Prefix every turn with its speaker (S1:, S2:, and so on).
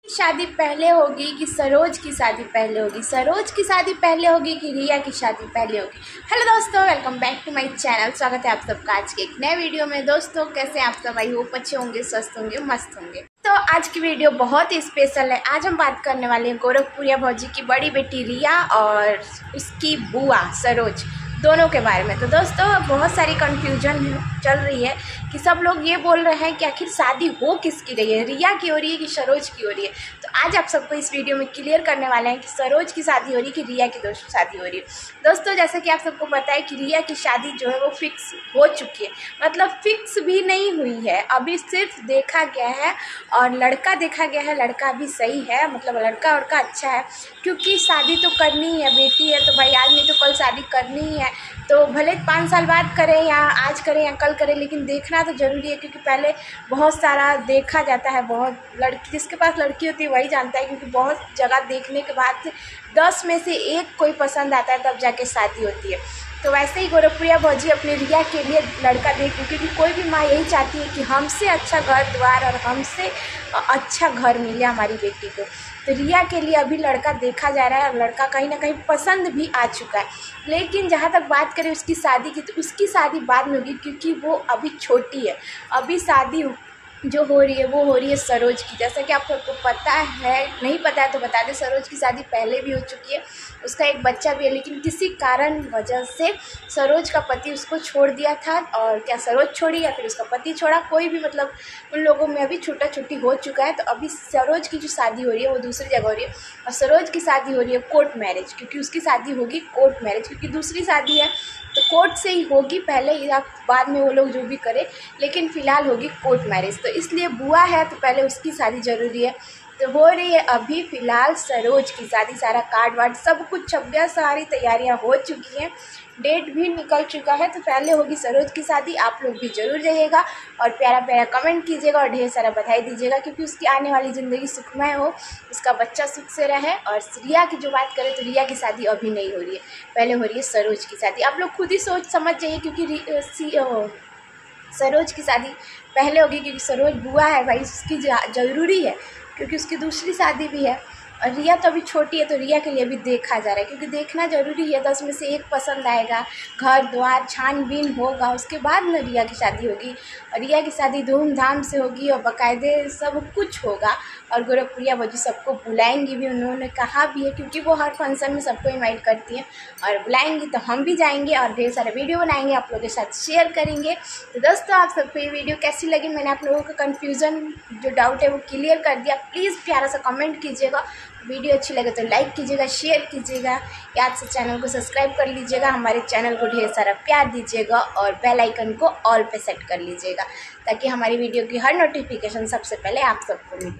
S1: शादी पहले होगी कि सरोज की शादी पहले होगी, सरोज की शादी पहले होगी कि रिया की शादी पहले होगी। हेलो दोस्तों, welcome back to my channel. स्वागत है आप सबका आज के एक नए वीडियो में। दोस्तों कैसे आप सब? आई होप अच्छे होंगे, स्वस्थ होंगे, मस्त होंगे। तो आज की वीडियो बहुत ही स्पेशल है। आज हम बात करने वाले हैं गोरखपुरिया भौजी की बड़ी बेटी रिया और उसकी बुआ सरोज, दोनों के बारे में। तो दोस्तों बहुत सारी कन्फ्यूजन चल रही है कि सब लोग ये बोल रहे हैं कि आखिर शादी हो किसकी रही है, रिया की हो रही है कि सरोज की हो रही है। तो आज आप सबको इस वीडियो में क्लियर करने वाले हैं कि सरोज की शादी हो रही है कि रिया की शादी हो रही है। दोस्तों जैसे कि आप सबको पता है कि रिया की शादी जो है वो फिक्स हो चुकी है, मतलब फिक्स भी नहीं हुई है, अभी सिर्फ देखा गया है और लड़का देखा गया है। लड़का भी सही है, मतलब लड़का अच्छा है, क्योंकि शादी तो करनी ही है, बेटी है तो भाई आज नहीं तो कल शादी करनी ही है। तो भले 5 साल बाद करें या आज करें या कल करें, लेकिन देखना तो ज़रूरी है, क्योंकि पहले बहुत सारा देखा जाता है। बहुत लड़की, जिसके पास लड़की होती है वही जानता है, क्योंकि बहुत जगह देखने के बाद 10 में से 1 कोई पसंद आता है, तब जाके शादी होती है। तो वैसे ही गोरखपुरिया भौजी अपनी रिया के लिए लड़का देख, क्योंकि कोई भी माँ यही चाहती है कि हमसे अच्छा घर द्वार और हमसे अच्छा घर मिले हमारी बेटी को। तो रिया के लिए अभी लड़का देखा जा रहा है और लड़का कहीं ना कहीं पसंद भी आ चुका है। लेकिन जहाँ तक बात करें उसकी शादी की, तो उसकी शादी बाद में होगी, क्योंकि वो अभी छोटी है। अभी शादी जो हो रही है वो हो रही है सरोज की। जैसा कि आप सबको पता है, नहीं पता है तो बता दें, सरोज की शादी पहले भी हो चुकी है, उसका एक बच्चा भी है। लेकिन किसी कारण वजह से सरोज का पति उसको छोड़ दिया था, और क्या सरोज छोड़ी या फिर उसका पति छोड़ा, कोई भी, मतलब उन लोगों में अभी छूटा छुट्टी हो चुका है। तो अभी सरोज की जो शादी हो रही है वो दूसरी जगह हो रही है, और सरोज की शादी हो रही है कोर्ट मैरिज, क्योंकि उसकी शादी होगी कोर्ट मैरिज, क्योंकि दूसरी शादी है तो कोर्ट से ही होगी, पहले या बाद में वो लोग जो भी करे, लेकिन फ़िलहाल होगी कोर्ट मैरिज। तो इसलिए बुआ है तो पहले उसकी शादी ज़रूरी है। तो हो रही है अभी फ़िलहाल सरोज की शादी, सारा कार्ड वार्ड सब कुछ छप गया, सारी तैयारियां हो चुकी हैं, डेट भी निकल चुका है। तो पहले होगी सरोज की शादी। आप लोग भी ज़रूर जाइएगा और प्यारा प्यारा कमेंट कीजिएगा और ढेर सारा बधाई दीजिएगा, क्योंकि उसकी आने वाली ज़िंदगी सुखमय हो, उसका बच्चा सुख से रहे। और रिया की जो बात करें तो रिया की शादी अभी नहीं हो रही है, पहले हो रही है सरोज की शादी। आप लोग खुद ही सोच समझ जाइए, क्योंकि सरोज की शादी पहले होगी, क्योंकि सरोज बुआ है भाई, उसकी ज़रूरी है, क्योंकि उसकी दूसरी शादी भी है। और रिया तो अभी छोटी है, तो रिया के लिए भी देखा जा रहा है, क्योंकि देखना ज़रूरी है। 10 में से 1 पसंद आएगा, घर द्वार छानबीन होगा, उसके बाद न रिया की शादी होगी। और रिया की शादी धूमधाम से होगी और बाकायदे सब कुछ होगा। और गोरखपुरिया भौजी सबको बुलाएंगी भी, उन्होंने कहा भी है, क्योंकि वो हर फंक्शन में सबको इनवाइट करती हैं और बुलाएंगी। तो हम भी जाएंगे और ढेर सारे वीडियो बनाएंगे, आप लोगों के साथ शेयर करेंगे। तो दोस्तों आप सबको ये वीडियो कैसी लगी? मैंने आप लोगों का कन्फ्यूज़न जो डाउट है वो क्लियर कर दिया। प्लीज़ प्यारा सा कमेंट कीजिएगा, वीडियो अच्छी लगे तो लाइक कीजिएगा, शेयर कीजिएगा, याद से चैनल को सब्सक्राइब कर लीजिएगा, हमारे चैनल को ढेर सारा प्यार दीजिएगा और बेल आइकन को ऑल पे सेट कर लीजिएगा, ताकि हमारी वीडियो की हर नोटिफिकेशन सबसे पहले आप सबको मिले।